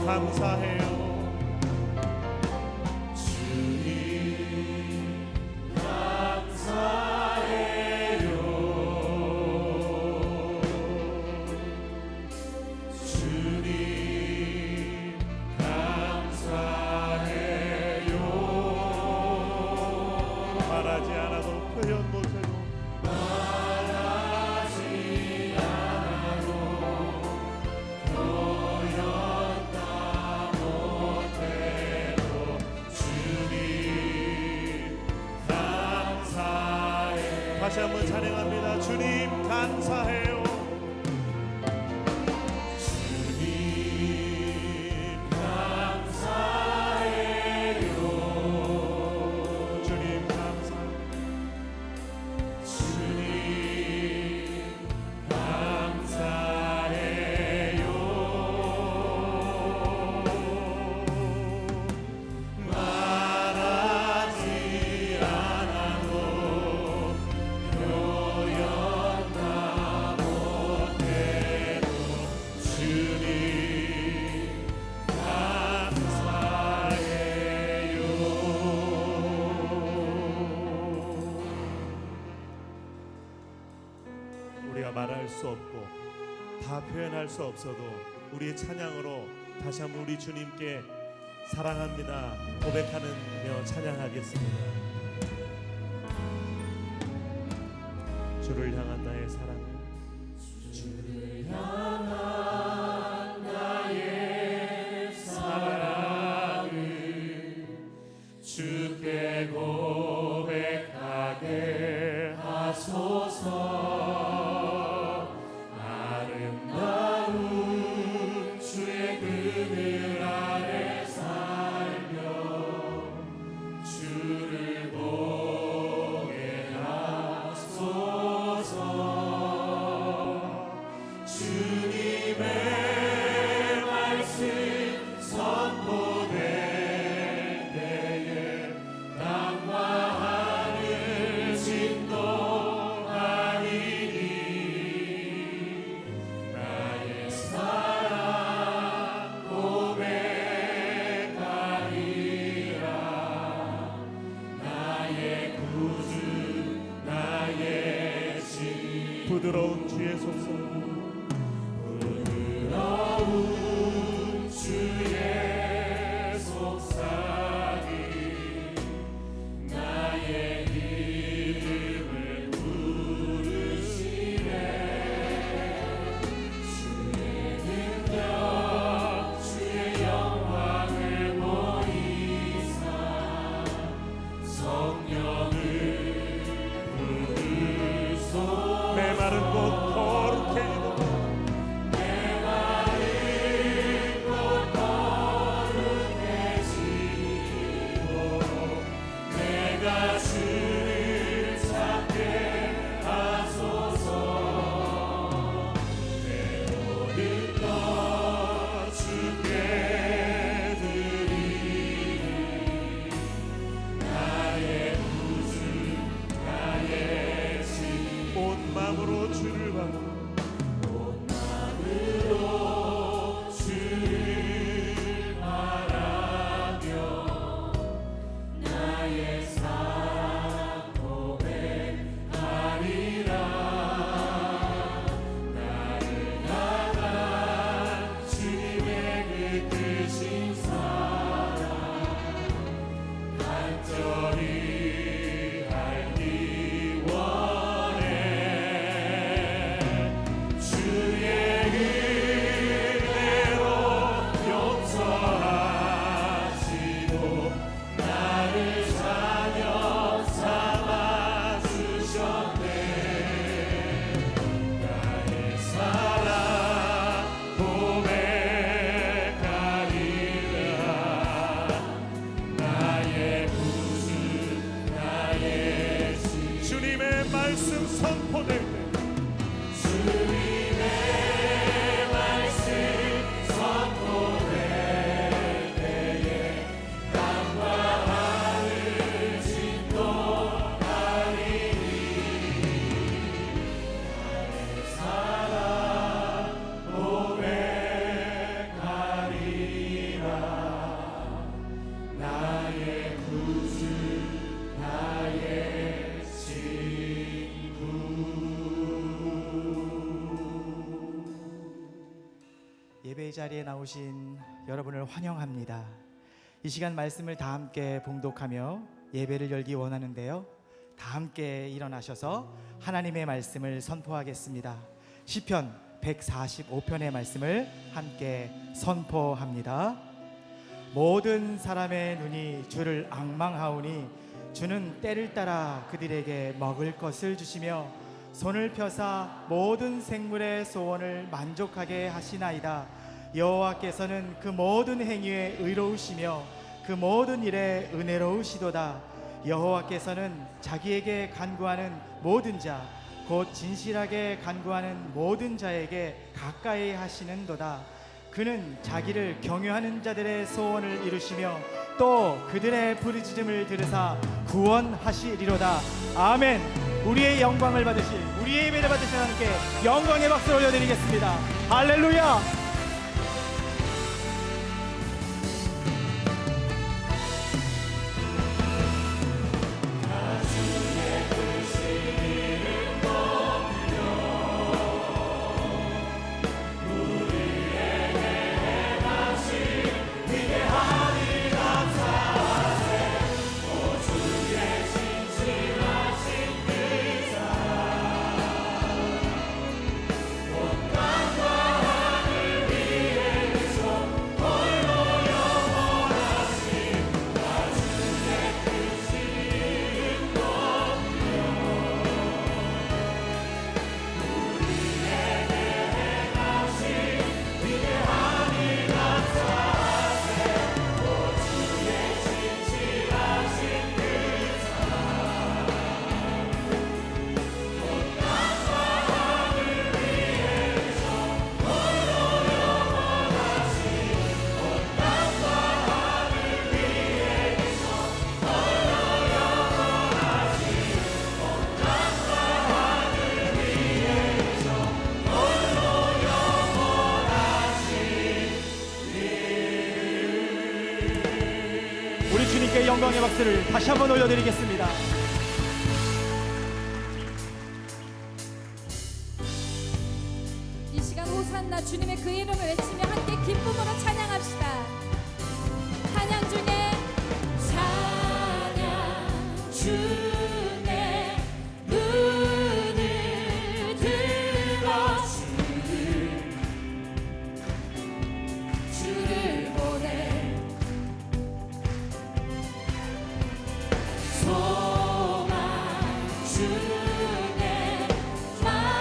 감사해요. 말하지 않아도 표현 못해도 다시 한번 찬양합니다. 주님 감사해요. 주님 감사해요. 주님 감사해요. 주님 감사해요. 말하지 않아도 표현다 못해도 주님 감사해요. 우리가 말할 수 없고 다 표현할 수 없어도 우리의 찬양으로 다시 한번 우리 주님께 사랑합니다 고백하며 찬양하겠습니다. 주를 향한 나의 사랑, 주를 향한 나의 사랑을 주께 고백하게 하소서. 아름다운 주의 그늘 아래 살며 주를 보게 하소서. 주님의 말씀 선포될 때에 땅과 하늘 진동하리니 나의 사랑 고백하리라. 나의 구주 나의 신 부드러운 주의 속성, 부드러운 주의 속삭이 나의 이름을 부르시네. 주의 능력 주의 영광을 보이사 성령을 부르소. 메마른 곳 거룩해 주를 찾게 하소서. 내 모든 것 주께 드리니 나의 예배 자리에 나오신 여러분을 환영합니다. 이 시간 말씀을 다 함께 봉독하며 예배를 열기 원하는데요, 다 함께 일어나셔서 하나님의 말씀을 선포하겠습니다. 시편 145편의 말씀을 함께 선포합니다. 모든 사람의 눈이 주를 앙망하오니 주는 때를 따라 그들에게 먹을 것을 주시며 손을 펴사 모든 생물의 소원을 만족하게 하시나이다. 여호와께서는 그 모든 행위에 의로우시며 그 모든 일에 은혜로우시도다. 여호와께서는 자기에게 간구하는 모든 자, 곧 진실하게 간구하는 모든 자에게 가까이 하시는도다. 그는 자기를 경외하는 자들의 소원을 이루시며 또 그들의 부르짖음을 들으사 구원하시리로다. 아멘. 우리의 영광을 받으실, 우리의 예배를 받으실 하나님께 영광의 박수를 올려드리겠습니다. 할렐루야. 우리 주님께 영광의 박수를 다시 한번 올려드리겠습니다. 이 시간 호산나 주님의 그 이름을 외치며 함께 기쁨으로 찬양합시다. 찬양 중에 찬양 주의 눈을 들어 주를 보내 소망 주의 마음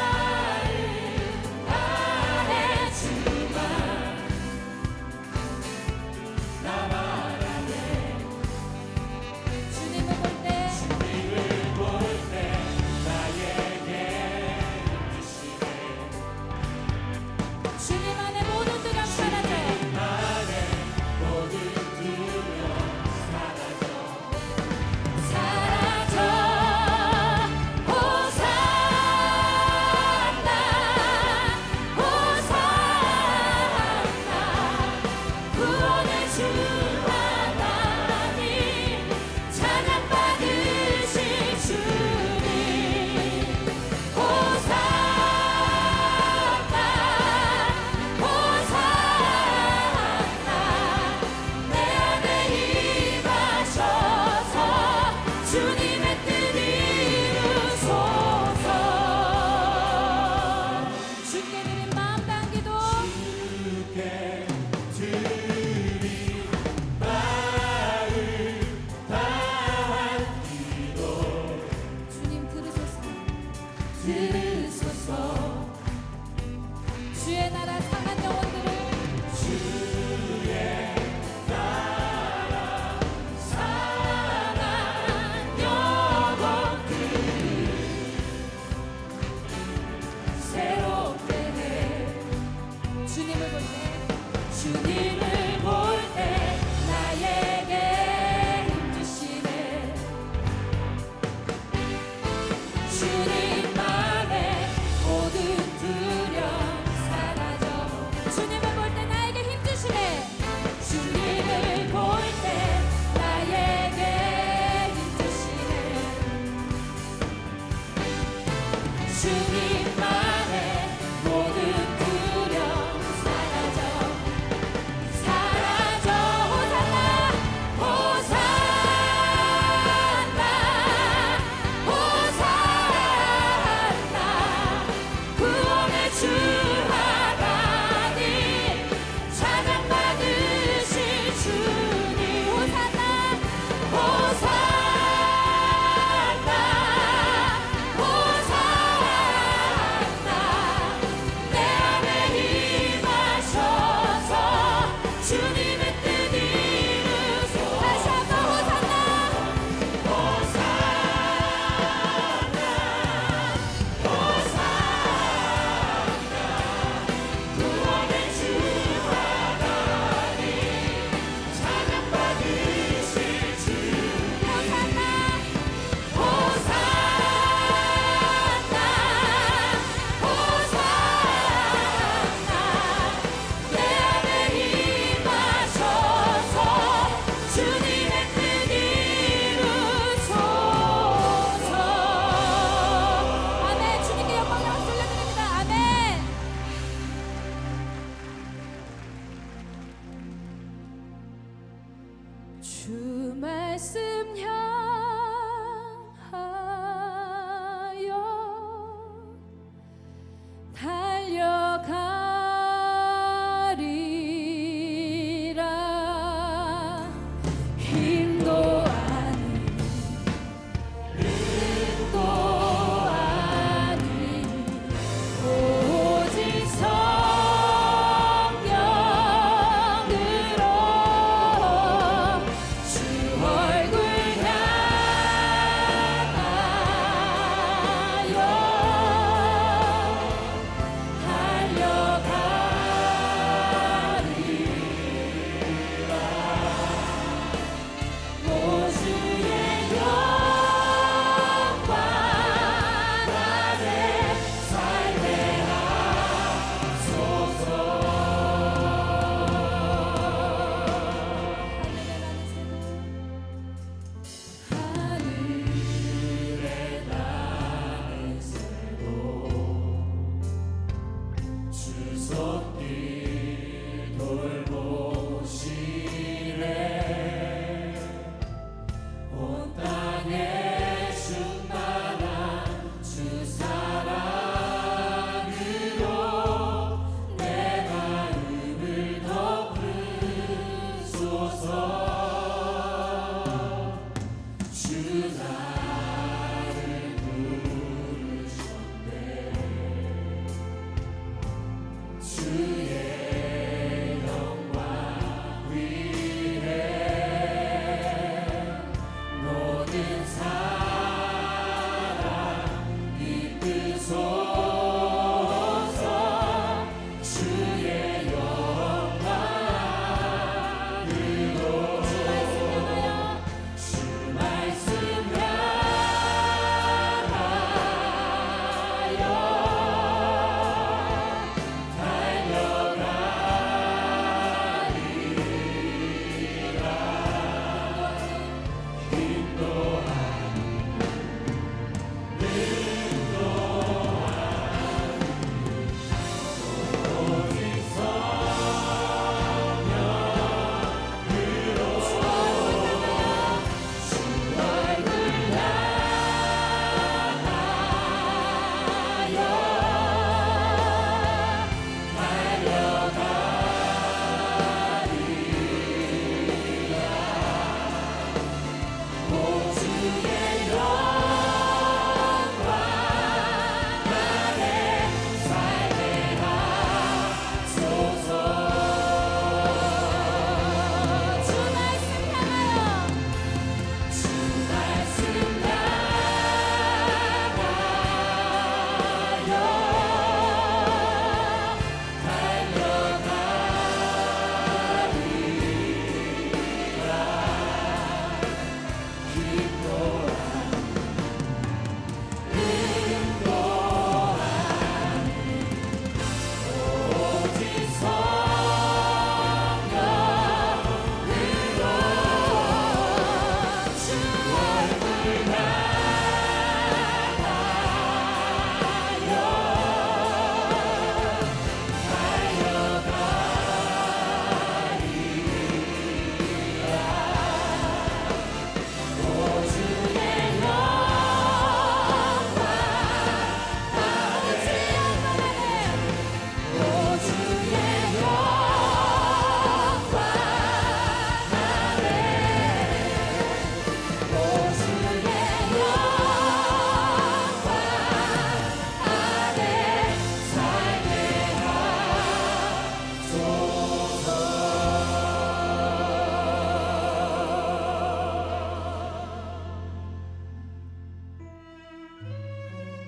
안에 주만 나 바라네. 주님을 볼 때 나에게 주시네. 주님 안에 모든 두려움 사라져. 모든 두려움 사라져.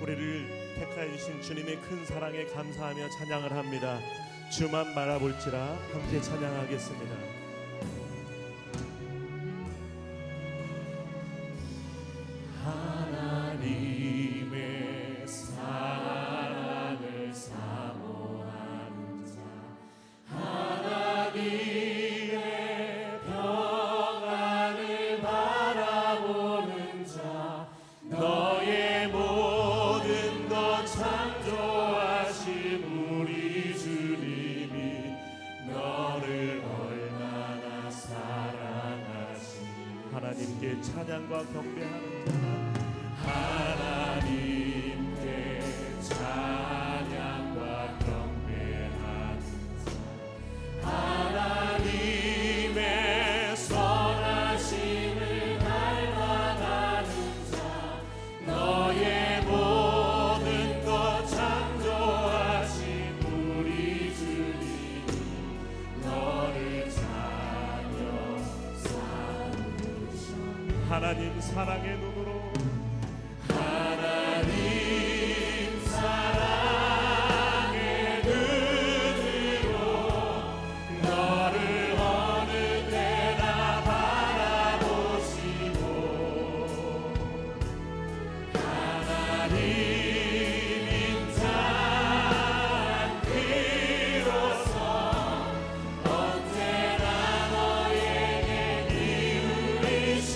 우리를 택하여 주신 주님의 큰 사랑에 감사하며 찬양을 합니다. 주만 바라볼지라 함께 찬양하겠습니다. 하나님의 사랑을 사모하는 자, 하나님의 평안을 바라보는 자, 너의 모든 것 창조하신 우리 주님이 너를 얼마나 사랑하시니 하나님께 찬양과 경배하는 자, 하나님께 찬양과 경배하는 자, 하나님의 선하심을 닮아가는 자, 너의 모든 것 창조하신 우리 주님이 너를 자녀 삼으셔. 하나님 사랑의 눈으로, 하나님 사랑의 눈으로 너를 어느 때나 바라보시고, 하나님 인자한 비로소 언제나 너에게 기울이시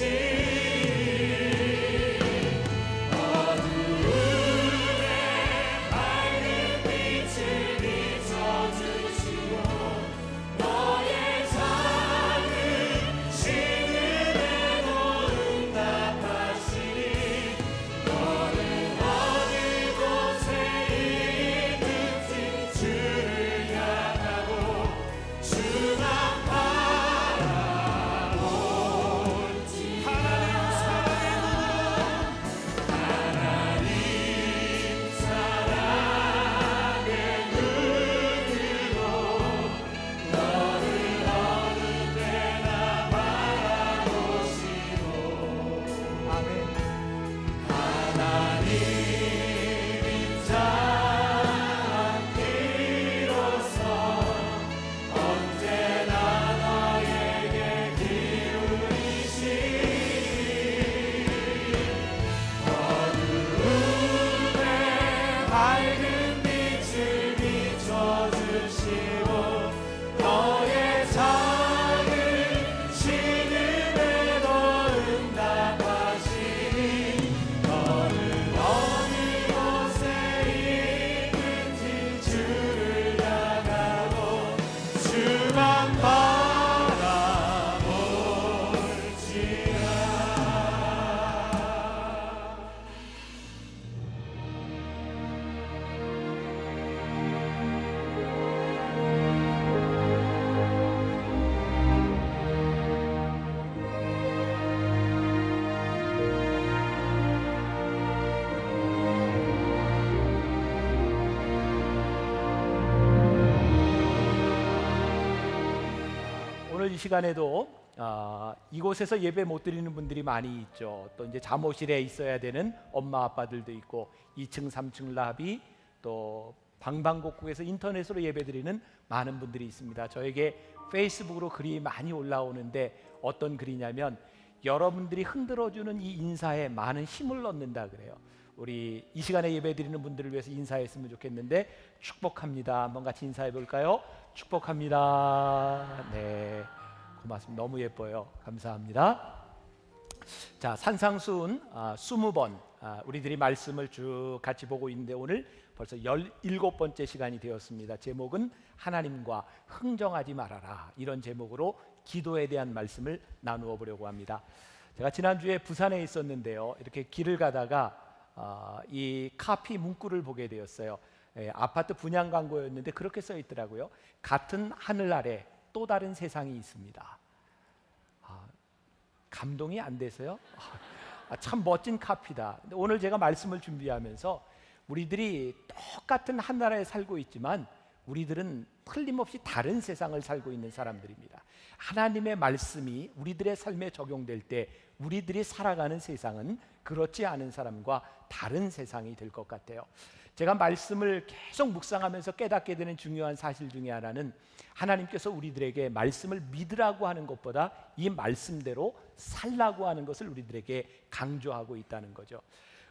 이 시간에도 이곳에서 예배 못 드리는 분들이 많이 있죠. 또 이제 잠옷실에 있어야 되는 엄마 아빠들도 있고 2층 3층 라비 또 방방곡곡에서 인터넷으로 예배 드리는 많은 분들이 있습니다. 저에게 페이스북으로 글이 많이 올라오는데 어떤 글이냐면 여러분들이 흔들어주는 이 인사에 많은 힘을 얻는다 그래요. 우리 이 시간에 예배 드리는 분들을 위해서 인사했으면 좋겠는데 축복합니다. 한번 같이 인사해 볼까요? 축복합니다. 네, 고맙습니다. 너무 예뻐요. 감사합니다. 자, 산상수훈 20번 우리들이 말씀을 쭉 같이 보고 있는데 오늘 벌써 17번째 시간이 되었습니다. 제목은 하나님과 흥정하지 말아라. 이런 제목으로 기도에 대한 말씀을 나누어 보려고 합니다. 제가 지난주에 부산에 있었는데요. 이렇게 길을 가다가 이 카피 문구를 보게 되었어요. 아파트 분양 광고였는데 그렇게 써 있더라고요. 같은 하늘 아래 또 다른 세상이 있습니다. 감동이 안 돼서요. 참 멋진 카피다. 근데 오늘 제가 말씀을 준비하면서 우리들이 똑같은 한 나라에 살고 있지만 우리들은 틀림없이 다른 세상을 살고 있는 사람들입니다. 하나님의 말씀이 우리들의 삶에 적용될 때 우리들이 살아가는 세상은 그렇지 않은 사람과 다른 세상이 될 것 같아요. 제가 말씀을 계속 묵상하면서 깨닫게 되는 중요한 사실 중에 하나는 하나님께서 우리들에게 말씀을 믿으라고 하는 것보다 이 말씀대로 살라고 하는 것을 우리들에게 강조하고 있다는 거죠.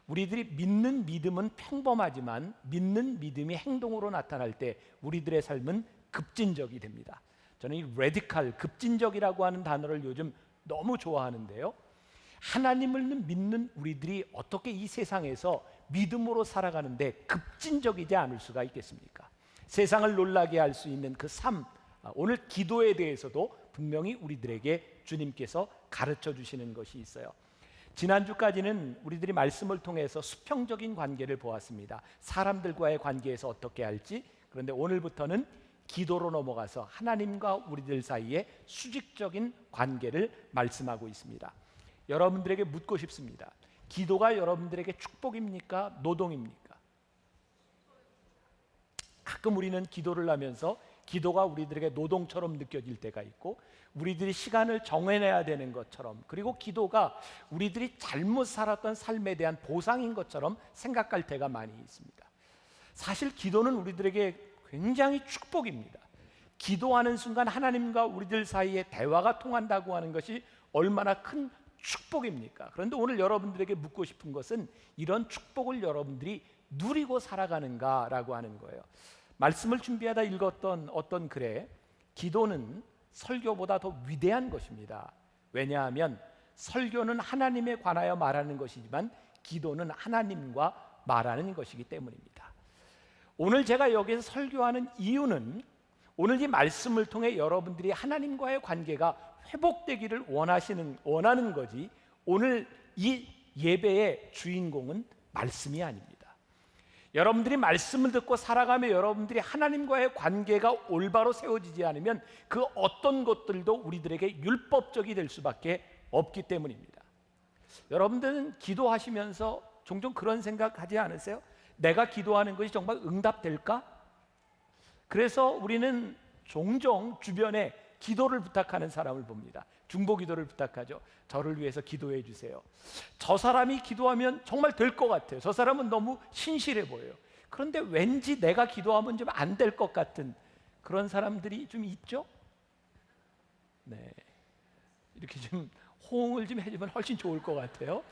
우리들이 믿는 믿음은 평범하지만 믿는 믿음이 행동으로 나타날 때 우리들의 삶은 급진적이 됩니다. 저는 이 레디칼, 급진적이라고 하는 단어를 요즘 너무 좋아하는데요. 하나님을 믿는 우리들이 어떻게 이 세상에서 믿음으로 살아가는데 급진적이지 않을 수가 있겠습니까? 세상을 놀라게 할 수 있는 그 삶, 오늘 기도에 대해서도 분명히 우리들에게 주님께서 가르쳐 주시는 것이 있어요. 지난주까지는 우리들이 말씀을 통해서 수평적인 관계를 보았습니다. 사람들과의 관계에서 어떻게 할지. 그런데 오늘부터는 기도로 넘어가서 하나님과 우리들 사이의 수직적인 관계를 말씀하고 있습니다. 여러분들에게 묻고 싶습니다. 기도가 여러분들에게 축복입니까? 노동입니까? 가끔 우리는 기도를 하면서 기도가 우리들에게 노동처럼 느껴질 때가 있고 우리들이 시간을 정해내야 되는 것처럼, 그리고 기도가 우리들이 잘못 살았던 삶에 대한 보상인 것처럼 생각할 때가 많이 있습니다. 사실 기도는 우리들에게 굉장히 축복입니다. 기도하는 순간 하나님과 우리들 사이에 대화가 통한다고 하는 것이 얼마나 큰 축복입니까? 그런데 오늘 여러분들에게 묻고 싶은 것은 이런 축복을 여러분들이 누리고 살아가는가라고 하는 거예요. 말씀을 준비하다 읽었던 어떤 글에 기도는 설교보다 더 위대한 것입니다. 왜냐하면 설교는 하나님에 관하여 말하는 것이지만 기도는 하나님과 말하는 것이기 때문입니다. 오늘 제가 여기서 설교하는 이유는 오늘 이 말씀을 통해 여러분들이 하나님과의 관계가 회복되기를 원하는 거지, 오늘 이 예배의 주인공은 말씀이 아닙니다. 여러분들이 말씀을 듣고 살아가며 여러분들이 하나님과의 관계가 올바로 세워지지 않으면 그 어떤 것들도 우리들에게 율법적이 될 수밖에 없기 때문입니다. 여러분들은 기도하시면서 종종 그런 생각하지 않으세요? 내가 기도하는 것이 정말 응답될까? 그래서 우리는 종종 주변에 기도를 부탁하는 사람을 봅니다. 중보기도를 부탁하죠. 저를 위해서 기도해 주세요. 저 사람이 기도하면 정말 될 것 같아요. 저 사람은 너무 신실해 보여요. 그런데 왠지 내가 기도하면 좀 안 될 것 같은 그런 사람들이 좀 있죠? 네, 이렇게 좀 호응을 좀 해주면 훨씬 좋을 것 같아요.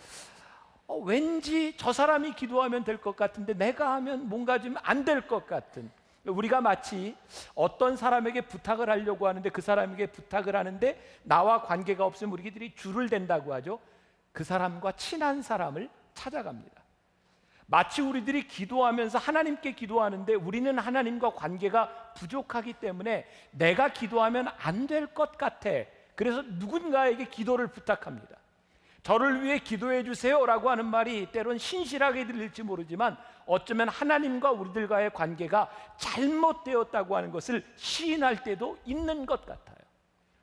왠지 저 사람이 기도하면 될 것 같은데 내가 하면 뭔가 좀 안 될 것 같은, 우리가 마치 어떤 사람에게 부탁을 하려고 하는데 그 사람에게 부탁을 하는데 나와 관계가 없으면 우리들이 줄을 댄다고 하죠. 그 사람과 친한 사람을 찾아갑니다. 마치 우리들이 기도하면서 하나님께 기도하는데 우리는 하나님과 관계가 부족하기 때문에 내가 기도하면 안 될 것 같아. 그래서 누군가에게 기도를 부탁합니다. 저를 위해 기도해 주세요라고 하는 말이 때론 신실하게 들릴지 모르지만 어쩌면 하나님과 우리들과의 관계가 잘못되었다고 하는 것을 시인할 때도 있는 것 같아요.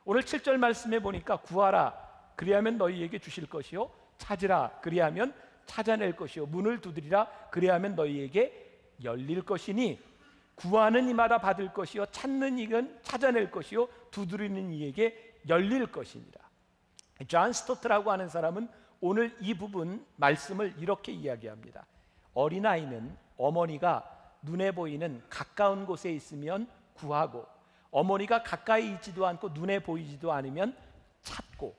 오늘 7절 말씀에 보니까 구하라 그리하면 너희에게 주실 것이요, 찾으라 그리하면 찾아낼 것이요, 문을 두드리라 그리하면 너희에게 열릴 것이니 구하는 이마다 받을 것이요, 찾는 이는 찾아낼 것이요, 두드리는 이에게 열릴 것이니라. 존 스토트라고 하는 사람은 오늘 이 부분 말씀을 이렇게 이야기합니다. 어린아이는 어머니가 눈에 보이는 가까운 곳에 있으면 구하고, 어머니가 가까이 있지도 않고 눈에 보이지도 않으면 찾고,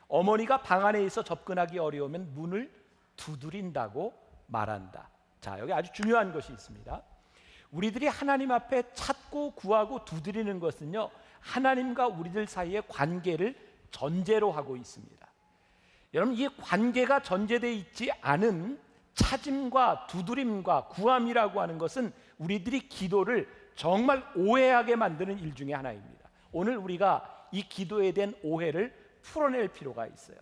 어머니가 방 안에 있어 접근하기 어려우면 문을 두드린다고 말한다. 자, 여기 아주 중요한 것이 있습니다. 우리들이 하나님 앞에 찾고 구하고 두드리는 것은요, 하나님과 우리들 사이의 관계를 전제로 하고 있습니다. 여러분, 이 관계가 전제되어 있지 않은 찾음과 두드림과 구함이라고 하는 것은 우리들이 기도를 정말 오해하게 만드는 일 중에 하나입니다. 오늘 우리가 이 기도에 대한 오해를 풀어낼 필요가 있어요.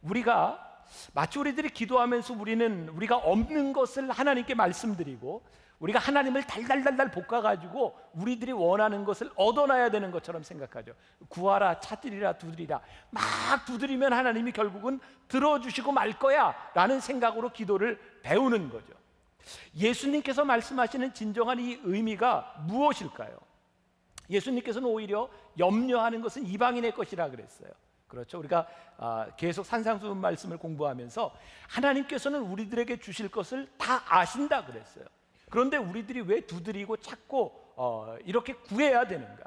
우리가 마치 우리들이 기도하면서 우리가 없는 것을 하나님께 말씀드리고, 우리가 하나님을 달달달달 볶아가지고 우리들이 원하는 것을 얻어놔야 되는 것처럼 생각하죠. 구하라, 찾으리라, 두드리라. 막 두드리면 하나님이 결국은 들어주시고 말 거야 라는 생각으로 기도를 배우는 거죠. 예수님께서 말씀하시는 진정한 이 의미가 무엇일까요? 예수님께서는 오히려 염려하는 것은 이방인의 것이라 그랬어요. 그렇죠. 우리가 계속 산상수훈 말씀을 공부하면서 하나님께서는 우리들에게 주실 것을 다 아신다 그랬어요. 그런데 우리들이 왜 두드리고 찾고 이렇게 구해야 되는가?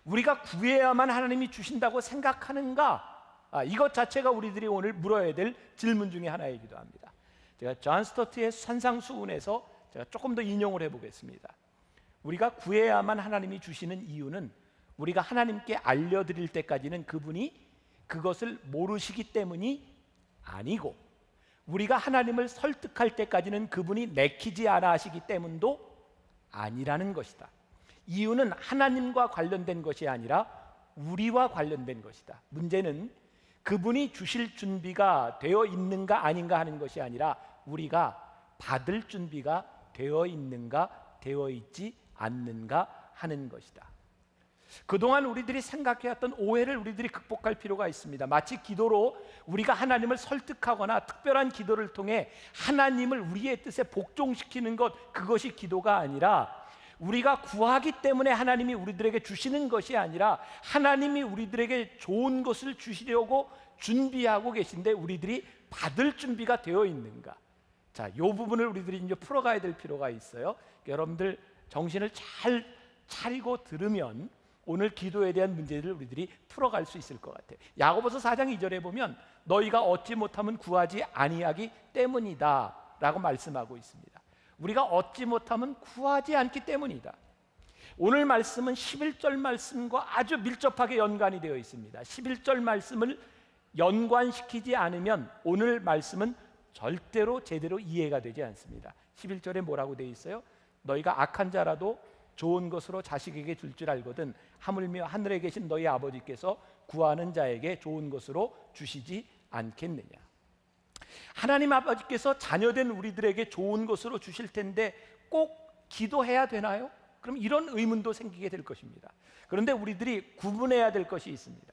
우리가 구해야만 하나님이 주신다고 생각하는가? 이것 자체가 우리들이 오늘 물어야 될 질문 중에 하나이기도 합니다. 제가 존 스토트의 산상수훈에서 제가 조금 더 인용을 해보겠습니다. 우리가 구해야만 하나님이 주시는 이유는 우리가 하나님께 알려드릴 때까지는 그분이 그것을 모르시기 때문이 아니고, 우리가 하나님을 설득할 때까지는 그분이 내키지 않아 하시기 때문도 아니라는 것이다. 이유는 하나님과 관련된 것이 아니라 우리와 관련된 것이다. 문제는 그분이 주실 준비가 되어 있는가 아닌가 하는 것이 아니라 우리가 받을 준비가 되어 있는가 되어 있지 않는가 하는 것이다. 그동안 우리들이 생각해왔던 오해를 우리들이 극복할 필요가 있습니다. 마치 기도로 우리가 하나님을 설득하거나 특별한 기도를 통해 하나님을 우리의 뜻에 복종시키는 것, 그것이 기도가 아니라, 우리가 구하기 때문에 하나님이 우리들에게 주시는 것이 아니라 하나님이 우리들에게 좋은 것을 주시려고 준비하고 계신데 우리들이 받을 준비가 되어 있는가. 자, 이 부분을 우리들이 이제 풀어가야 될 필요가 있어요. 여러분들 정신을 잘 차리고 들으면 오늘 기도에 대한 문제를 우리들이 풀어갈 수 있을 것 같아요. 야고보서 4장 2절에 보면 너희가 얻지 못하면 구하지 아니하기 때문이다 라고 말씀하고 있습니다. 우리가 얻지 못하면 구하지 않기 때문이다. 오늘 말씀은 11절 말씀과 아주 밀접하게 연관이 되어 있습니다. 11절 말씀을 연관시키지 않으면 오늘 말씀은 절대로 제대로 이해가 되지 않습니다. 11절에 뭐라고 되어 있어요? 너희가 악한 자라도 좋은 것으로 자식에게 줄 줄 알거든 하물며 하늘에 계신 너희 아버지께서 구하는 자에게 좋은 것으로 주시지 않겠느냐. 하나님 아버지께서 자녀된 우리들에게 좋은 것으로 주실 텐데 꼭 기도해야 되나요? 그럼 이런 의문도 생기게 될 것입니다. 그런데 우리들이 구분해야 될 것이 있습니다.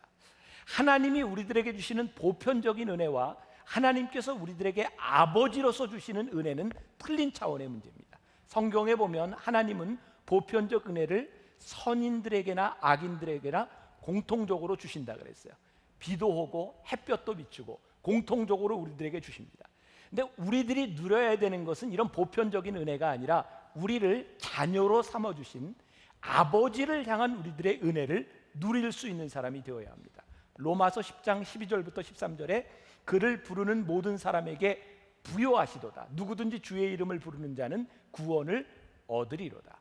하나님이 우리들에게 주시는 보편적인 은혜와 하나님께서 우리들에게 아버지로서 주시는 은혜는 틀린 차원의 문제입니다. 성경에 보면 하나님은 보편적 은혜를 선인들에게나 악인들에게나 공통적으로 주신다 그랬어요. 비도 오고 햇볕도 비추고 공통적으로 우리들에게 주십니다. 근데 우리들이 누려야 되는 것은 이런 보편적인 은혜가 아니라 우리를 자녀로 삼아 주신 아버지를 향한 우리들의 은혜를 누릴 수 있는 사람이 되어야 합니다. 로마서 10장 12절부터 13절에 그를 부르는 모든 사람에게 부요하시도다. 누구든지 주의 이름을 부르는 자는 구원을 얻으리로다.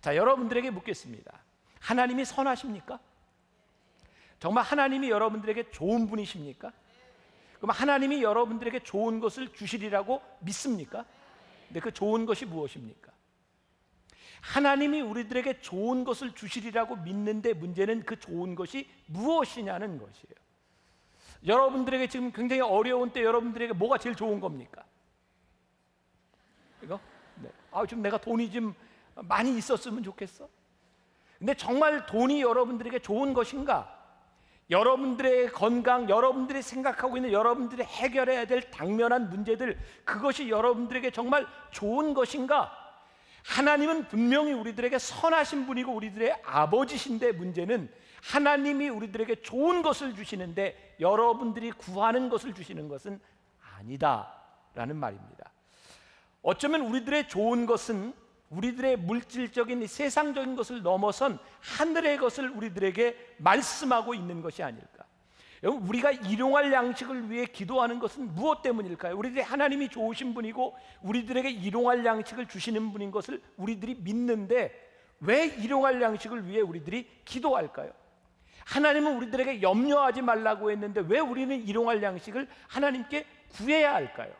자, 여러분들에게 묻겠습니다. 하나님이 선하십니까? 정말 하나님이 여러분들에게 좋은 분이십니까? 그럼 하나님이 여러분들에게 좋은 것을 주시리라고 믿습니까? 근데 그 좋은 것이 무엇입니까? 하나님이 우리들에게 좋은 것을 주시리라고 믿는데 문제는 그 좋은 것이 무엇이냐는 것이에요. 여러분들에게 지금 굉장히 어려운 때 여러분들에게 뭐가 제일 좋은 겁니까? 이거? 네. 좀 내가 돈이 좀 많이 있었으면 좋겠어. 근데 정말 돈이 여러분들에게 좋은 것인가? 여러분들의 건강, 여러분들이 생각하고 있는 여러분들이 해결해야 될 당면한 문제들, 그것이 여러분들에게 정말 좋은 것인가? 하나님은 분명히 우리들에게 선하신 분이고 우리들의 아버지신데 문제는 하나님이 우리들에게 좋은 것을 주시는데 여러분들이 구하는 것을 주시는 것은 아니다라는 말입니다. 어쩌면 우리들의 좋은 것은 우리들의 물질적인 세상적인 것을 넘어선 하늘의 것을 우리들에게 말씀하고 있는 것이 아닐까. 여러분, 우리가 일용할 양식을 위해 기도하는 것은 무엇 때문일까요? 우리들이 하나님이 좋으신 분이고 우리들에게 일용할 양식을 주시는 분인 것을 우리들이 믿는데 왜 일용할 양식을 위해 우리들이 기도할까요? 하나님은 우리들에게 염려하지 말라고 했는데 왜 우리는 일용할 양식을 하나님께 구해야 할까요?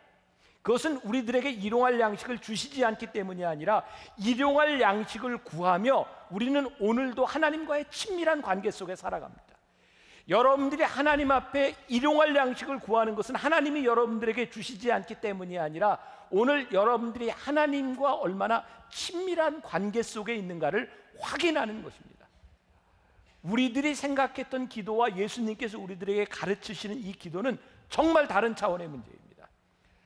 그것은 우리들에게 일용할 양식을 주시지 않기 때문이 아니라 일용할 양식을 구하며 우리는 오늘도 하나님과의 친밀한 관계 속에 살아갑니다. 여러분들이 하나님 앞에 일용할 양식을 구하는 것은 하나님이 여러분들에게 주시지 않기 때문이 아니라 오늘 여러분들이 하나님과 얼마나 친밀한 관계 속에 있는가를 확인하는 것입니다. 우리들이 생각했던 기도와 예수님께서 우리들에게 가르치시는 이 기도는 정말 다른 차원의 문제입니다.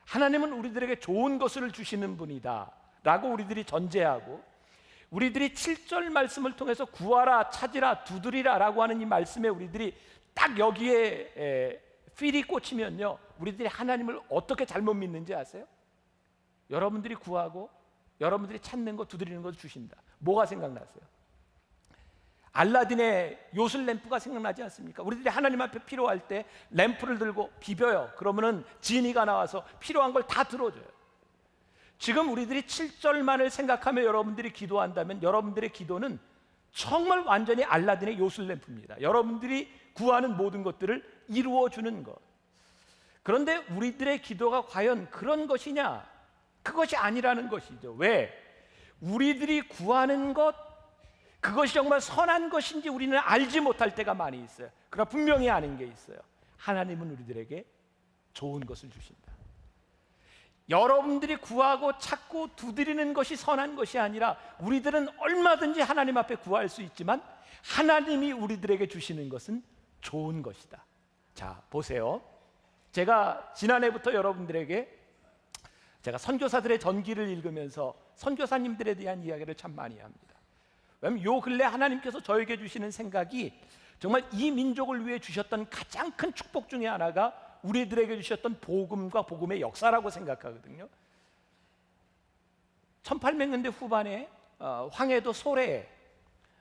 하나님은 우리들에게 좋은 것을 주시는 분이다 라고 우리들이 전제하고, 우리들이 7절 말씀을 통해서 구하라, 찾으라, 두드리라 라고 하는 이 말씀에 우리들이 딱 여기에 필이 꽂히면요, 우리들이 하나님을 어떻게 잘못 믿는지 아세요? 여러분들이 구하고 여러분들이 찾는 거, 두드리는 거 주신다. 뭐가 생각나세요? 알라딘의 요술 램프가 생각나지 않습니까? 우리들이 하나님 앞에 필요할 때 램프를 들고 비벼요. 그러면은 지니가 나와서 필요한 걸 다 들어줘요. 지금 우리들이 7절만을 생각하며 여러분들이 기도한다면 여러분들의 기도는 정말 완전히 알라딘의 요술 램프입니다. 여러분들이 구하는 모든 것들을 이루어주는 것. 그런데 우리들의 기도가 과연 그런 것이냐? 그것이 아니라는 것이죠. 왜? 우리들이 구하는 것, 그것이 정말 선한 것인지 우리는 알지 못할 때가 많이 있어요. 그러나 분명히 아는 게 있어요. 하나님은 우리들에게 좋은 것을 주신다. 여러분들이 구하고 찾고 두드리는 것이 선한 것이 아니라 우리들은 얼마든지 하나님 앞에 구할 수 있지만 하나님이 우리들에게 주시는 것은 좋은 것이다. 자, 보세요. 제가 지난해부터 여러분들에게 제가 선교사들의 전기를 읽으면서 선교사님들에 대한 이야기를 참 많이 합니다. 왜냐하면 요 근래 하나님께서 저에게 주시는 생각이 정말 이 민족을 위해 주셨던 가장 큰 축복 중에 하나가 우리들에게 주셨던 복음과 복음의 역사라고 생각하거든요. 1800년대 후반에 황해도 소래에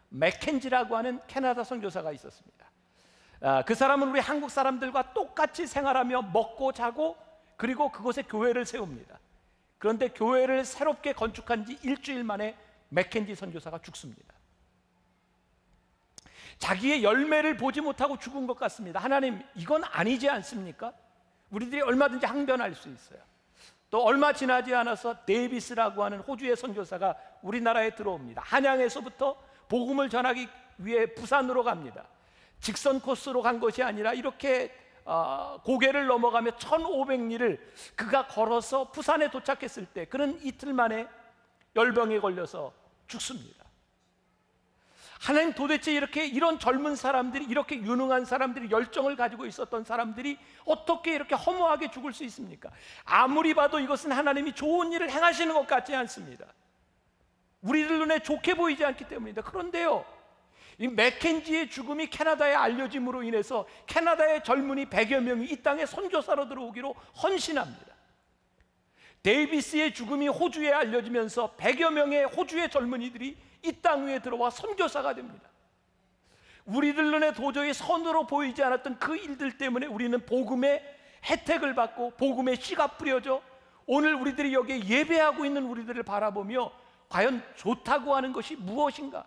맥켄지라고 하는 캐나다 선교사가 있었습니다. 그 사람은 우리 한국 사람들과 똑같이 생활하며 먹고 자고 그리고 그곳에 교회를 세웁니다. 그런데 교회를 새롭게 건축한 지 일주일 만에 맥켄지 선교사가 죽습니다. 자기의 열매를 보지 못하고 죽은 것 같습니다. 하나님, 이건 아니지 않습니까? 우리들이 얼마든지 항변할 수 있어요. 또 얼마 지나지 않아서 데이비스라고 하는 호주의 선교사가 우리나라에 들어옵니다. 한양에서부터 복음을 전하기 위해 부산으로 갑니다. 직선 코스로 간 것이 아니라 이렇게 고개를 넘어가며 1500리를 그가 걸어서 부산에 도착했을 때 그는 이틀 만에 열병에 걸려서 죽습니다. 하나님, 도대체 이런 젊은 사람들이, 이렇게 유능한 사람들이, 열정을 가지고 있었던 사람들이 어떻게 이렇게 허무하게 죽을 수 있습니까? 아무리 봐도 이것은 하나님이 좋은 일을 행하시는 것 같지 않습니다. 우리들 눈에 좋게 보이지 않기 때문입니다. 그런데요, 이 맥켄지의 죽음이 캐나다에 알려짐으로 인해서 캐나다의 젊은이 100여 명이 이 땅에 선교사로 들어오기로 헌신합니다. 데이비스의 죽음이 호주에 알려지면서 100여 명의 호주의 젊은이들이 이 땅 위에 들어와 선교사가 됩니다. 우리들 눈에 도저히 선으로 보이지 않았던 그 일들 때문에 우리는 복음의 혜택을 받고 복음의 씨가 뿌려져 오늘 우리들이 여기에 예배하고 있는 우리들을 바라보며 과연 좋다고 하는 것이 무엇인가?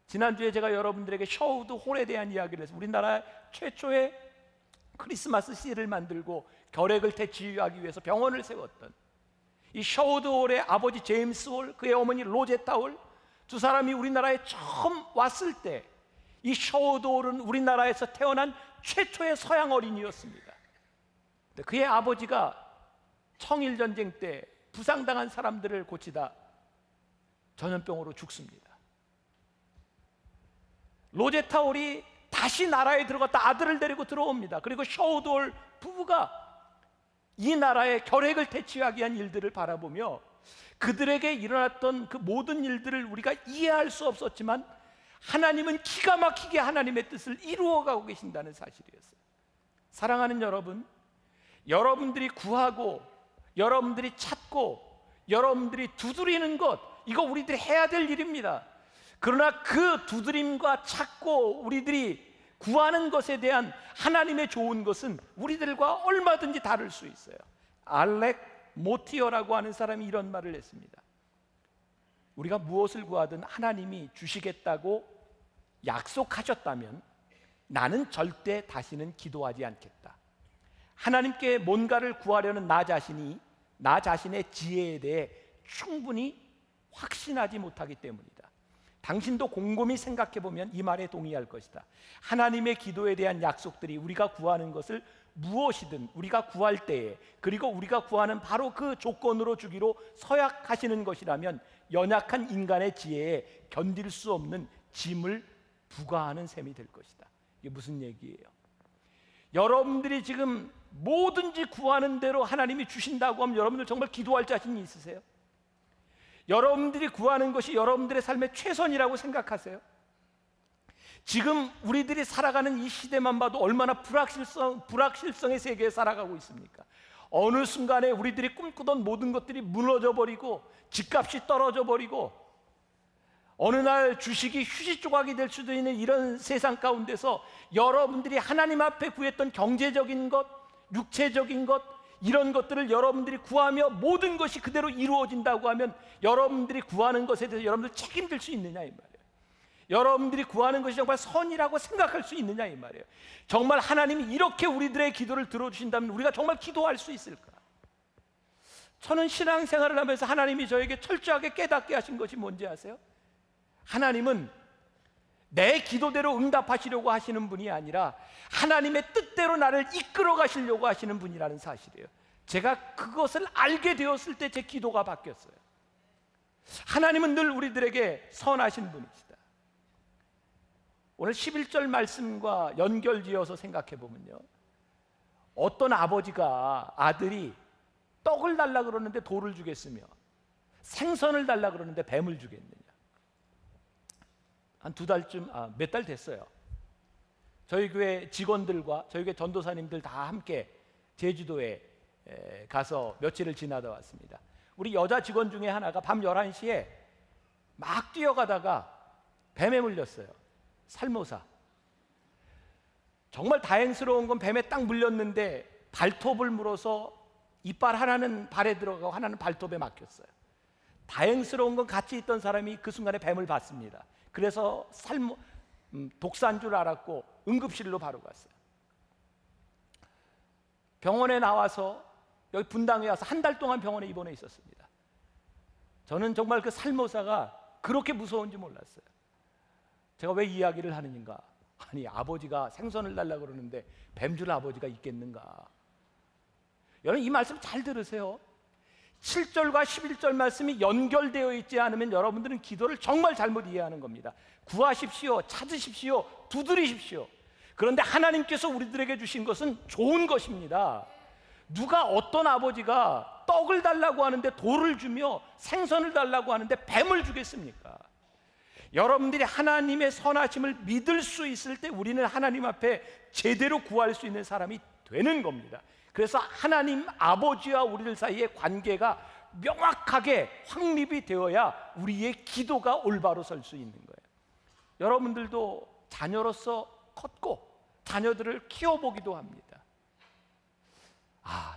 지난주에 제가 여러분들에게 셔우드 홀에 대한 이야기를 해서 우리나라 최초의 크리스마스 씨를 만들고 결핵을 대치유하기 위해서 병원을 세웠던 이 셔우드 홀의 아버지 제임스 홀, 그의 어머니 로제타 홀, 두 사람이 우리나라에 처음 왔을 때 이 셔우드 홀은 우리나라에서 태어난 최초의 서양 어린이였습니다. 그의 아버지가 청일전쟁 때 부상당한 사람들을 고치다 전염병으로 죽습니다. 로제타 홀이 다시 나라에 들어갔다 아들을 데리고 들어옵니다. 그리고 셔우드 홀 부부가 이 나라의 결핵을 퇴치하기 위한 일들을 바라보며 그들에게 일어났던 그 모든 일들을 우리가 이해할 수 없었지만 하나님은 기가 막히게 하나님의 뜻을 이루어가고 계신다는 사실이었어요. 사랑하는 여러분, 여러분들이 구하고 여러분들이 찾고 여러분들이 두드리는 것, 이거 우리들이 해야 될 일입니다. 그러나 그 두드림과 찾고 우리들이 구하는 것에 대한 하나님의 좋은 것은 우리들과 얼마든지 다를 수 있어요. 알렉 모티어라고 하는 사람이 이런 말을 했습니다. 우리가 무엇을 구하든 하나님이 주시겠다고 약속하셨다면 나는 절대 다시는 기도하지 않겠다. 하나님께 뭔가를 구하려는 나 자신이 나 자신의 지혜에 대해 충분히 확신하지 못하기 때문이다. 당신도 곰곰이 생각해 보면 이 말에 동의할 것이다. 하나님의 기도에 대한 약속들이 우리가 구하는 것을 무엇이든 우리가 구할 때에, 그리고 우리가 구하는 바로 그 조건으로 주기로 서약하시는 것이라면 연약한 인간의 지혜에 견딜 수 없는 짐을 부과하는 셈이 될 것이다. 이게 무슨 얘기예요? 여러분들이 지금 뭐든지 구하는 대로 하나님이 주신다고 하면 여러분들 정말 기도할 자신이 있으세요? 여러분들이 구하는 것이 여러분들의 삶의 최선이라고 생각하세요? 지금 우리들이 살아가는 이 시대만 봐도 얼마나 불확실성의 세계에 살아가고 있습니까? 어느 순간에 우리들이 꿈꾸던 모든 것들이 무너져 버리고 집값이 떨어져 버리고 어느 날 주식이 휴지 조각이 될 수도 있는 이런 세상 가운데서 여러분들이 하나님 앞에 구했던 경제적인 것, 육체적인 것, 이런 것들을 여러분들이 구하며 모든 것이 그대로 이루어진다고 하면 여러분들이 구하는 것에 대해서 여러분들 책임질 수 있느냐 이 말이에요. 여러분들이 구하는 것이 정말 선이라고 생각할 수 있느냐 이 말이에요. 정말 하나님이 이렇게 우리들의 기도를 들어주신다면 우리가 정말 기도할 수 있을까? 저는 신앙생활을 하면서 하나님이 저에게 철저하게 깨닫게 하신 것이 뭔지 아세요? 하나님은 내 기도대로 응답하시려고 하시는 분이 아니라 하나님의 뜻대로 나를 이끌어 가시려고 하시는 분이라는 사실이에요. 제가 그것을 알게 되었을 때 제 기도가 바뀌었어요. 하나님은 늘 우리들에게 선하신 분이시다. 오늘 11절 말씀과 연결지어서 생각해 보면요, 어떤 아버지가 아들이 떡을 달라 그러는데 돌을 주겠으며 생선을 달라 그러는데 뱀을 주겠느냐? 한 두 달쯤, 몇 달 됐어요. 저희 교회 직원들과 저희 교회 전도사님들 다 함께 제주도에 가서 며칠을 지나다 왔습니다. 우리 여자 직원 중에 하나가 밤 11시에 막 뛰어가다가 뱀에 물렸어요. 살모사. 정말 다행스러운 건 뱀에 딱 물렸는데 발톱을 물어서 이빨 하나는 발에 들어가고 하나는 발톱에 막혔어요. 다행스러운 건 같이 있던 사람이 그 순간에 뱀을 봤습니다. 그래서 독사인 줄 알았고 응급실로 바로 갔어요. 병원에 나와서 여기 분당에 와서 한 달 동안 병원에 입원해 있었습니다. 저는 정말 그 살모사가 그렇게 무서운지 몰랐어요. 제가 왜 이야기를 하는가? 아니, 아버지가 생선을 달라고 그러는데 뱀줄 아버지가 있겠는가? 여러분 이 말씀 잘 들으세요. 7절과 11절 말씀이 연결되어 있지 않으면 여러분들은 기도를 정말 잘못 이해하는 겁니다. 구하십시오, 찾으십시오, 두드리십시오. 그런데 하나님께서 우리들에게 주신 것은 좋은 것입니다. 누가 어떤 아버지가 떡을 달라고 하는데 돌을 주며 생선을 달라고 하는데 뱀을 주겠습니까? 여러분들이 하나님의 선하심을 믿을 수 있을 때 우리는 하나님 앞에 제대로 구할 수 있는 사람이 되는 겁니다. 그래서 하나님 아버지와 우리들 사이의 관계가 명확하게 확립이 되어야 우리의 기도가 올바로 설 수 있는 거예요. 여러분들도 자녀로서 컸고 자녀들을 키워보기도 합니다.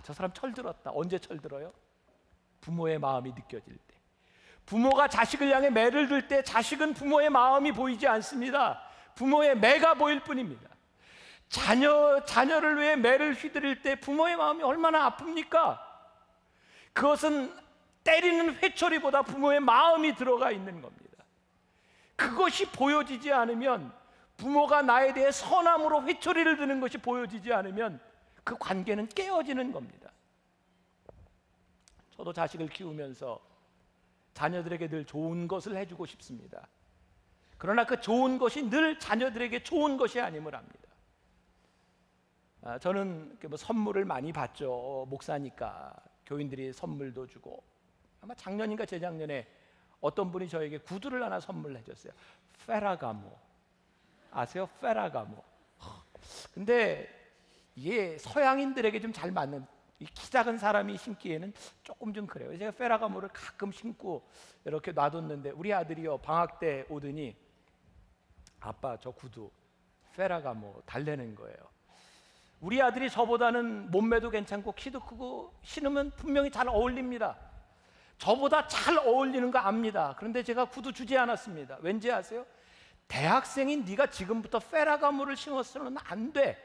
저 사람 철들었다. 언제 철들어요? 부모의 마음이 느껴질 때. 부모가 자식을 향해 매를 들 때 자식은 부모의 마음이 보이지 않습니다. 부모의 매가 보일 뿐입니다. 자녀를 위해 매를 휘두를 때 부모의 마음이 얼마나 아픕니까? 그것은 때리는 회초리보다 부모의 마음이 들어가 있는 겁니다. 그것이 보여지지 않으면, 부모가 나에 대해 선함으로 회초리를 드는 것이 보여지지 않으면 그 관계는 깨어지는 겁니다. 저도 자식을 키우면서 자녀들에게 늘 좋은 것을 해주고 싶습니다. 그러나 그 좋은 것이 늘 자녀들에게 좋은 것이 아님을 압니다. 저는 선물을 많이 받죠. 목사니까 교인들이 선물도 주고, 아마 작년인가 재작년에 어떤 분이 저에게 구두를 하나 선물해 줬어요. 페라가모 아세요? 페라가모. 근데 이게 서양인들에게 좀 잘 맞는, 이 키 작은 사람이 신기에는 조금 좀 그래요. 제가 페라가모를 가끔 신고 이렇게 놔뒀는데 우리 아들이요, 방학 때 오더니 아빠 저 구두 페라가모 달래는 거예요. 우리 아들이 저보다는 몸매도 괜찮고 키도 크고 신으면 분명히 잘 어울립니다. 저보다 잘 어울리는 거 압니다. 그런데 제가 구두 주지 않았습니다. 왠지 아세요? 대학생인 네가 지금부터 페라가모를 신었으면 안 돼.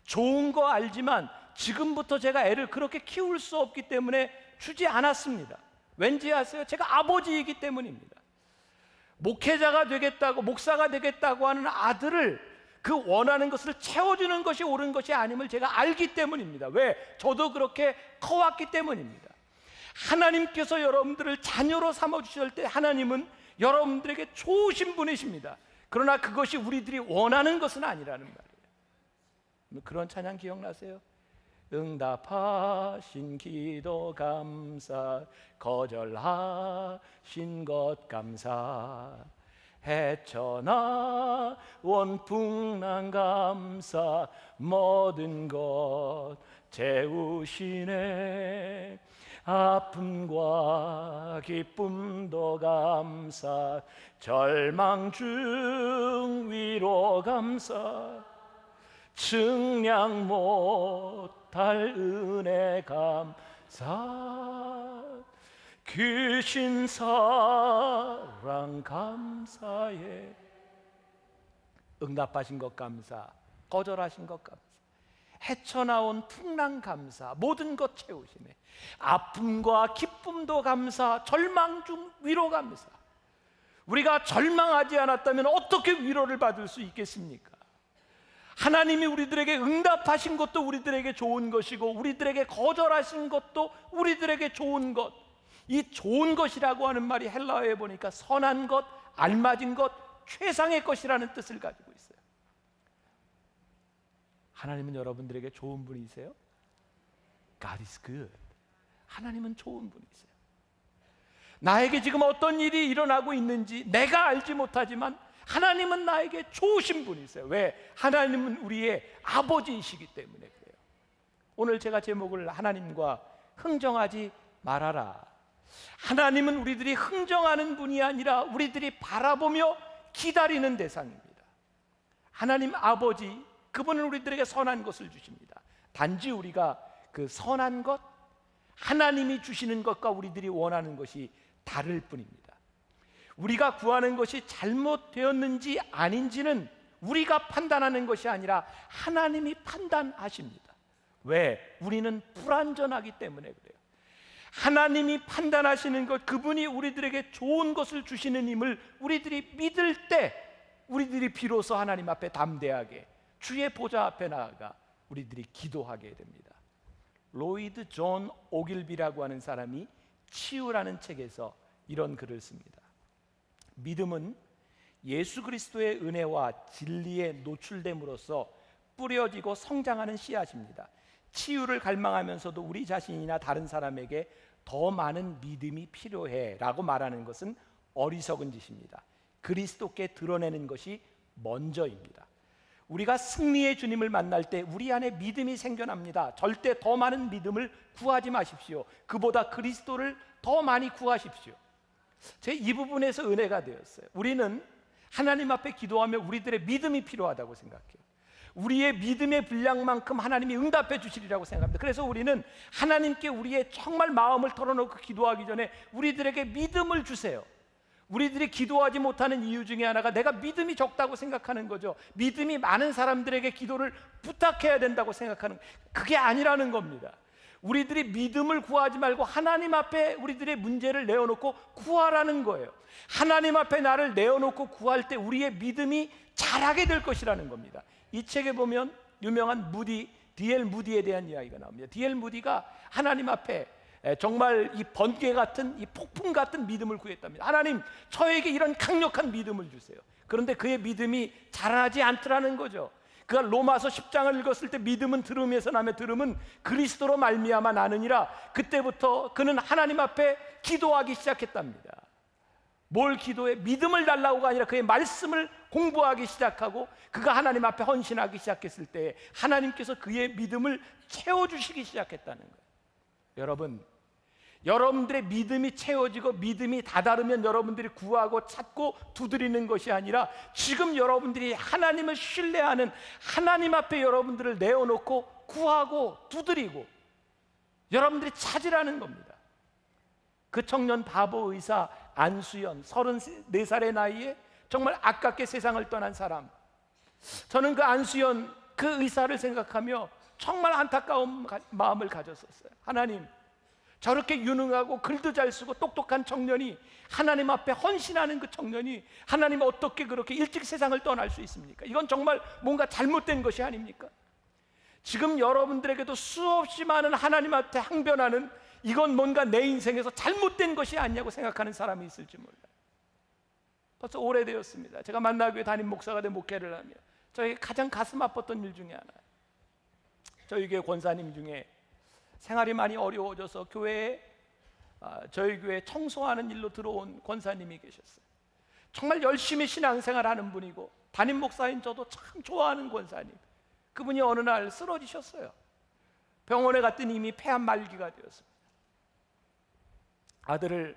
좋은 거 알지만 지금부터 제가 애를 그렇게 키울 수 없기 때문에 주지 않았습니다. 왠지 아세요? 제가 아버지이기 때문입니다. 목회자가 되겠다고, 목사가 되겠다고 하는 아들을 그 원하는 것을 채워주는 것이 옳은 것이 아님을 제가 알기 때문입니다. 왜? 저도 그렇게 커왔기 때문입니다. 하나님께서 여러분들을 자녀로 삼아주실 때 하나님은 여러분들에게 좋으신 분이십니다. 그러나 그것이 우리들이 원하는 것은 아니라는 말이에요. 그런 찬양 기억나세요? 응답하신 기도 감사, 거절하신 것 감사, 헤쳐나온 풍랑 감사, 모든 것 채우시네. 아픔과 기쁨도 감사, 절망 중 위로 감사, 측량 못할 은혜 감사, 귀신 사랑 감사해. 응답하신 것 감사, 거절하신 것 감사, 헤쳐나온 풍랑 감사, 모든 것 채우시네. 아픔과 기쁨도 감사, 절망 중 위로 감사. 우리가 절망하지 않았다면 어떻게 위로를 받을 수 있겠습니까? 하나님이 우리들에게 응답하신 것도 우리들에게 좋은 것이고 우리들에게 거절하신 것도 우리들에게 좋은 것. 이 좋은 것이라고 하는 말이 헬라어에 보니까 선한 것, 알맞은 것, 최상의 것이라는 뜻을 가지고 있어요. 하나님은 여러분들에게 좋은 분이세요? God is good. 하나님은 좋은 분이세요. 나에게 지금 어떤 일이 일어나고 있는지 내가 알지 못하지만 하나님은 나에게 좋으신 분이세요. 왜? 하나님은 우리의 아버지이시기 때문에 그래요. 오늘 제가 제목을 하나님과 흥정하지 말아라. 하나님은 우리들이 흥정하는 분이 아니라 우리들이 바라보며 기다리는 대상입니다. 하나님 아버지, 그분은 우리들에게 선한 것을 주십니다. 단지 우리가 그 선한 것, 하나님이 주시는 것과 우리들이 원하는 것이 다를 뿐입니다. 우리가 구하는 것이 잘못되었는지 아닌지는 우리가 판단하는 것이 아니라 하나님이 판단하십니다. 왜? 우리는 불완전하기 때문에 그래요. 하나님이 판단하시는 것, 그분이 우리들에게 좋은 것을 주시는 힘을 우리들이 믿을 때 우리들이 비로소 하나님 앞에 담대하게 주의 보좌 앞에 나아가 우리들이 기도하게 됩니다. 로이드 존 오길비라고 하는 사람이 치유라는 책에서 이런 글을 씁니다. 믿음은 예수 그리스도의 은혜와 진리에 노출됨으로써 뿌려지고 성장하는 씨앗입니다. 치유를 갈망하면서도 우리 자신이나 다른 사람에게 더 많은 믿음이 필요해 라고 말하는 것은 어리석은 짓입니다. 그리스도께 드러내는 것이 먼저입니다. 우리가 승리의 주님을 만날 때 우리 안에 믿음이 생겨납니다. 절대 더 많은 믿음을 구하지 마십시오. 그보다 그리스도를 더 많이 구하십시오. 제 이 부분에서 은혜가 되었어요. 우리는 하나님 앞에 기도하며 우리들의 믿음이 필요하다고 생각해요. 우리의 믿음의 분량만큼 하나님이 응답해 주시리라고 생각합니다. 그래서 우리는 하나님께 우리의 정말 마음을 털어놓고 기도하기 전에 우리들에게 믿음을 주세요. 우리들이 기도하지 못하는 이유 중에 하나가 내가 믿음이 적다고 생각하는 거죠. 믿음이 많은 사람들에게 기도를 부탁해야 된다고 생각하는, 그게 아니라는 겁니다. 우리들이 믿음을 구하지 말고 하나님 앞에 우리들의 문제를 내어놓고 구하라는 거예요. 하나님 앞에 나를 내어놓고 구할 때 우리의 믿음이 자라게 될 것이라는 겁니다. 이 책에 보면 유명한 무디, D.L. 무디에 대한 이야기가 나옵니다. D.L. 무디가 하나님 앞에 정말 이 번개 같은, 이 폭풍 같은 믿음을 구했답니다. 하나님, 저에게 이런 강력한 믿음을 주세요. 그런데 그의 믿음이 자라나지 않더라는 거죠. 그가 로마서 10장을 읽었을 때 믿음은 들음에서 나며 들음은 그리스도로 말미암아 나느니라. 그때부터 그는 하나님 앞에 기도하기 시작했답니다. 뭘 기도해? 믿음을 달라고가 아니라 그의 말씀을 공부하기 시작하고 그가 하나님 앞에 헌신하기 시작했을 때 하나님께서 그의 믿음을 채워주시기 시작했다는 거예요. 여러분, 여러분들의 믿음이 채워지고 믿음이 다다르면 여러분들이 구하고 찾고 두드리는 것이 아니라 지금 여러분들이 하나님을 신뢰하는 하나님 앞에 여러분들을 내어놓고 구하고 두드리고 여러분들이 찾으라는 겁니다. 그 청년 바보 의사 안수연, 34살의 나이에 정말 아깝게 세상을 떠난 사람. 저는 그 안수연 그 의사를 생각하며 정말 안타까운 마음을 가졌었어요. 하나님, 저렇게 유능하고 글도 잘 쓰고 똑똑한 청년이 하나님 앞에 헌신하는 그 청년이 하나님 어떻게 그렇게 일찍 세상을 떠날 수 있습니까? 이건 정말 뭔가 잘못된 것이 아닙니까? 지금 여러분들에게도 수없이 많은 하나님 앞에 항변하는 이건 뭔가 내 인생에서 잘못된 것이 아니냐고 생각하는 사람이 있을지 몰라요. 벌써 오래되었습니다. 제가 만나교회 담임 목사가 된 목회를 하며 저에게 가장 가슴 아팠던 일 중에 하나, 저희 교회 권사님 중에 생활이 많이 어려워져서 교회에 저희 교회 청소하는 일로 들어온 권사님이 계셨어요. 정말 열심히 신앙생활하는 분이고 담임 목사인 저도 참 좋아하는 권사님. 그분이 어느 날 쓰러지셨어요. 병원에 갔더니 이미 폐암 말기가 되었습니다. 아들을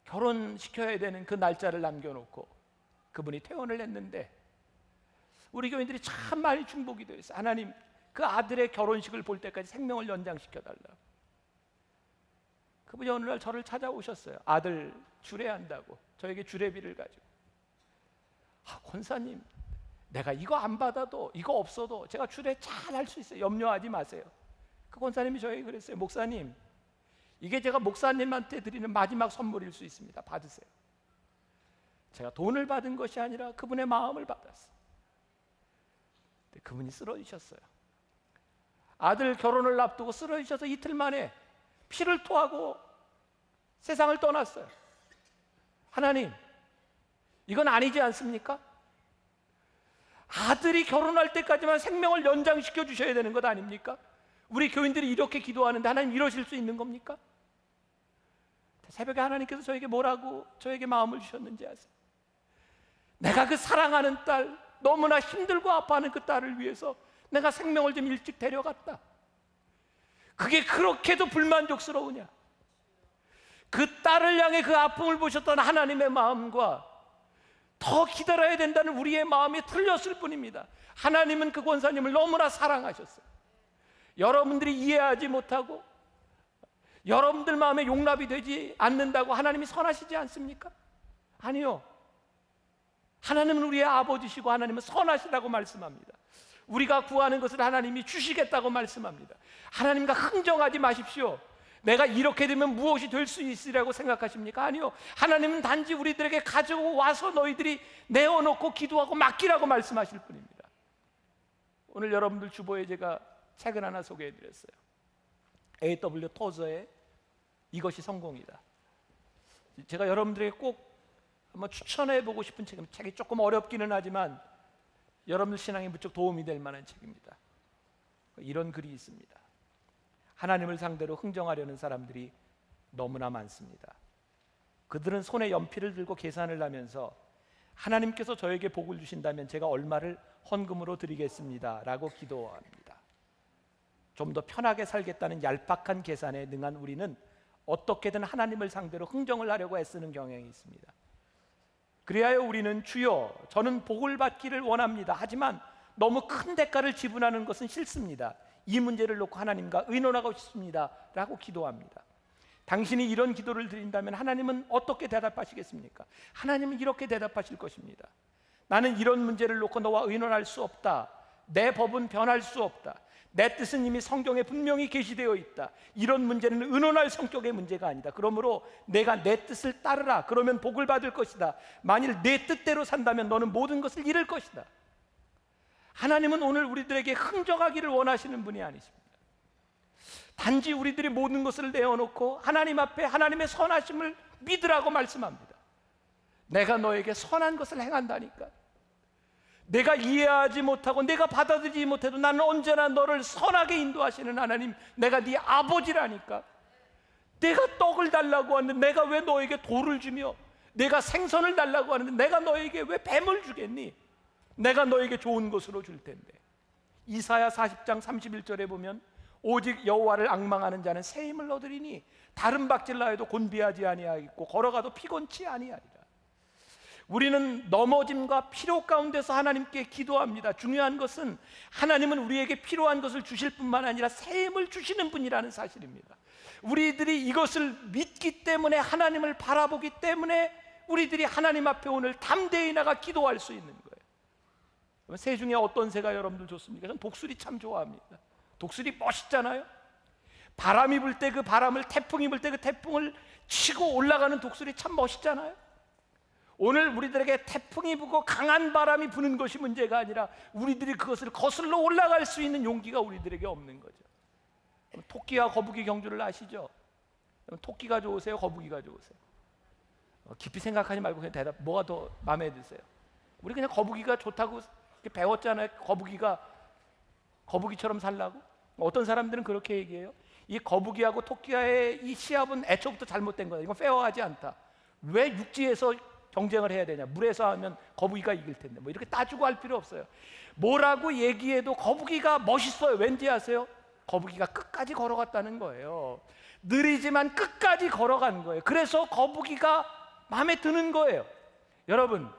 결혼시켜야 되는 그 날짜를 남겨놓고 그분이 퇴원을 했는데 우리 교인들이 참 많이 중복이 되어 있어요. 하나님, 그 아들의 결혼식을 볼 때까지 생명을 연장시켜달라고. 그분이 어느 날 저를 찾아오셨어요. 아들 주례한다고 저에게 주례비를 가지고. 권사님, 내가 이거 안 받아도 이거 없어도 제가 주례 잘 할 수 있어요. 염려하지 마세요. 그 권사님이 저에게 그랬어요. 목사님, 이게 제가 목사님한테 드리는 마지막 선물일 수 있습니다. 받으세요. 제가 돈을 받은 것이 아니라 그분의 마음을 받았어요. 근데 그분이 쓰러지셨어요. 아들 결혼을 앞두고 쓰러지셔서 이틀 만에 피를 토하고 세상을 떠났어요. 하나님, 이건 아니지 않습니까? 아들이 결혼할 때까지만 생명을 연장시켜 주셔야 되는 것 아닙니까? 우리 교인들이 이렇게 기도하는데 하나님 이러실 수 있는 겁니까? 새벽에 하나님께서 저에게 뭐라고 저에게 마음을 주셨는지 아세요? 내가 그 사랑하는 딸, 너무나 힘들고 아파하는 그 딸을 위해서 내가 생명을 좀 일찍 데려갔다. 그게 그렇게도 불만족스러우냐? 그 딸을 향해 그 아픔을 보셨던 하나님의 마음과 더 기다려야 된다는 우리의 마음이 틀렸을 뿐입니다. 하나님은 그 권사님을 너무나 사랑하셨어요. 여러분들이 이해하지 못하고 여러분들 마음에 용납이 되지 않는다고 하나님이 선하시지 않습니까? 아니요. 하나님은 우리의 아버지시고 하나님은 선하시다고 말씀합니다. 우리가 구하는 것을 하나님이 주시겠다고 말씀합니다. 하나님과 흥정하지 마십시오. 내가 이렇게 되면 무엇이 될 수 있으리라고 생각하십니까? 아니요. 하나님은 단지 우리들에게 가지고 와서 너희들이 내어놓고 기도하고 맡기라고 말씀하실 뿐입니다. 오늘 여러분들 주보에 제가 책을 하나 소개해드렸어요. A.W. 토저의 이것이 성공이다. 제가 여러분들에게 꼭 한번 추천해보고 싶은 책입니다. 책이 조금 어렵기는 하지만 여러분들 신앙에 무척 도움이 될 만한 책입니다. 이런 글이 있습니다. 하나님을 상대로 흥정하려는 사람들이 너무나 많습니다. 그들은 손에 연필을 들고 계산을 하면서 하나님께서 저에게 복을 주신다면 제가 얼마를 헌금으로 드리겠습니다 라고 기도합니다. 좀 더 편하게 살겠다는 얄팍한 계산에 능한 우리는 어떻게든 하나님을 상대로 흥정을 하려고 애쓰는 경향이 있습니다. 그리하여 우리는 주여 저는 복을 받기를 원합니다. 하지만 너무 큰 대가를 지불하는 것은 싫습니다. 이 문제를 놓고 하나님과 의논하고 싶습니다 라고 기도합니다. 당신이 이런 기도를 드린다면 하나님은 어떻게 대답하시겠습니까? 하나님은 이렇게 대답하실 것입니다. 나는 이런 문제를 놓고 너와 의논할 수 없다. 내 법은 변할 수 없다. 내 뜻은 이미 성경에 분명히 게시되어 있다. 이런 문제는 의논할 성격의 문제가 아니다. 그러므로 내가 내 뜻을 따르라. 그러면 복을 받을 것이다. 만일 내 뜻대로 산다면 너는 모든 것을 잃을 것이다. 하나님은 오늘 우리들에게 흥정하기를 원하시는 분이 아니십니다. 단지 우리들이 모든 것을 내어놓고 하나님 앞에 하나님의 선하심을 믿으라고 말씀합니다. 내가 너에게 선한 것을 행한다니까. 내가 이해하지 못하고 내가 받아들이지 못해도 나는 언제나 너를 선하게 인도하시는 하나님, 내가 네 아버지라니까. 내가 떡을 달라고 하는데 내가 왜 너에게 돌을 주며 내가 생선을 달라고 하는데 내가 너에게 왜 뱀을 주겠니? 내가 너에게 좋은 것으로 줄 텐데. 이사야 40장 31절에 보면 오직 여호와를 앙망하는 자는 새 힘을 얻으리니 다른 박질나여도 곤비하지 아니하겠고 걸어가도 피곤치 아니하리라. 우리는 넘어짐과 필요 가운데서 하나님께 기도합니다. 중요한 것은 하나님은 우리에게 필요한 것을 주실 뿐만 아니라 새 힘을 주시는 분이라는 사실입니다. 우리들이 이것을 믿기 때문에, 하나님을 바라보기 때문에 우리들이 하나님 앞에 오늘 담대히 나가 기도할 수 있는 거예요. 새 중에 어떤 새가 여러분들 좋습니까? 저는 독수리 참 좋아합니다. 독수리 멋있잖아요. 바람이 불 때 그 바람을, 태풍이 불 때 그 태풍을 치고 올라가는 독수리 참 멋있잖아요. 오늘 우리들에게 태풍이 불고 강한 바람이 부는 것이 문제가 아니라 우리들이 그것을 거슬러 올라갈 수 있는 용기가 우리들에게 없는 거죠. 토끼와 거북이 경주를 아시죠? 토끼가 좋으세요? 거북이가 좋으세요? 깊이 생각하지 말고 그냥 대답. 뭐가 더 마음에 드세요? 우리 그냥 거북이가 좋다고 배웠잖아요. 거북이처럼 살라고. 어떤 사람들은 그렇게 얘기해요. 이 거북이하고 토끼와의 이 시합은 애초부터 잘못된 거야. 이건 페어하지 않다. 왜 육지에서 경쟁을 해야 되냐? 물에서 하면 거북이가 이길 텐데. 뭐 이렇게 따지고 할 필요 없어요. 뭐라고 얘기해도 거북이가 멋있어요. 왠지 아세요? 거북이가 끝까지 걸어갔다는 거예요. 느리지만 끝까지 걸어간 거예요. 그래서 거북이가 마음에 드는 거예요. 여러분,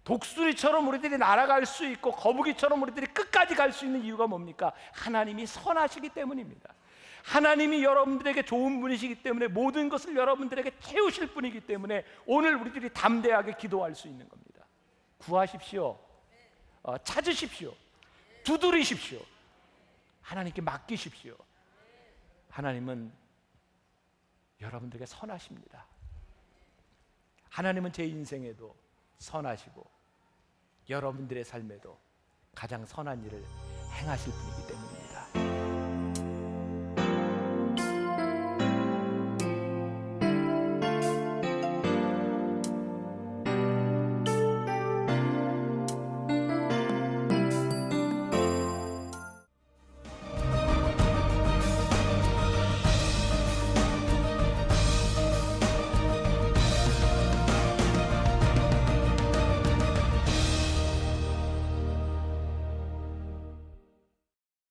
독수리처럼 우리들이 날아갈 수 있고 거북이처럼 우리들이 끝까지 갈 수 있는 이유가 뭡니까? 하나님이 선하시기 때문입니다. 하나님이 여러분들에게 좋은 분이시기 때문에, 모든 것을 여러분들에게 채우실 분이기 때문에 오늘 우리들이 담대하게 기도할 수 있는 겁니다. 구하십시오. 찾으십시오. 두드리십시오. 하나님께 맡기십시오. 하나님은 여러분들에게 선하십니다. 하나님은 제 인생에도 선하시고 여러분들의 삶에도 가장 선한 일을 행하실 분이기 때문에